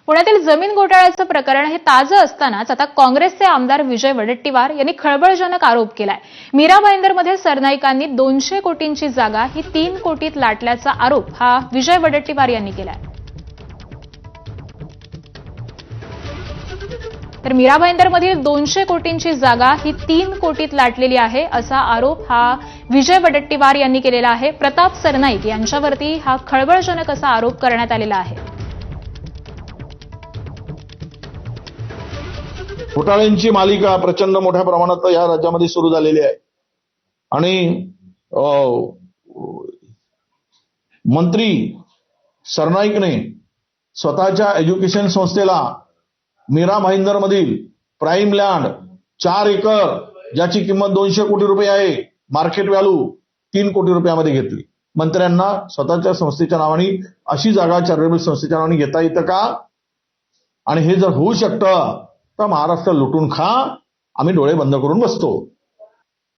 पुण्यातील जमीन घोटाळ्याचं प्रकरण हे ताजं असतानाच आता काँग्रेसचे आमदार विजय वडेट्टीवार यांनी खळबळजनक आरोप केलाय। मीरा भाईंदरमध्ये सरनाईकांनी 200 कोटींची जागा ही 3 कोटीत लाटल्याचा आरोप हा विजय वडेट्टीवार यांनी केलाय। तर मीरा भाईंदरमधील 200 कोटींची जागा ही 3 कोटीत लाटलेली आहे असा आरोप हा विजय वडेट्टीवार यांनी केलेला आहे। प्रताप सरनाईक यांच्यावरती हा खळबळजनक असा आरोप करण्यात आलेला आहे। घोटाळ्यांची मालिका प्रचंड मोठ्या प्रमाणात या राज्यामध्ये सुरू झालेली आहे आणि मंत्री सरनाईकने स्वतःच्या एज्युकेशन संस्थेला मीरा भाईंदर मधील प्राईम लँड 4 एकर ज्याची किंमत 200 कोटी रुपये आहे, मार्केट व्हॅल्यू 3 कोटी रुपयामध्ये घेतली। मंत्र्यांना स्वतःच्या संस्थेच्या नावाने अशी जागा चॅरिटेबल संस्थेच्या नावाने घेता येतं का? आणि हे जर होऊ शकतं तर महाराष्ट्र लुटून खा, आम्ही डोळे बंद करून बसतो।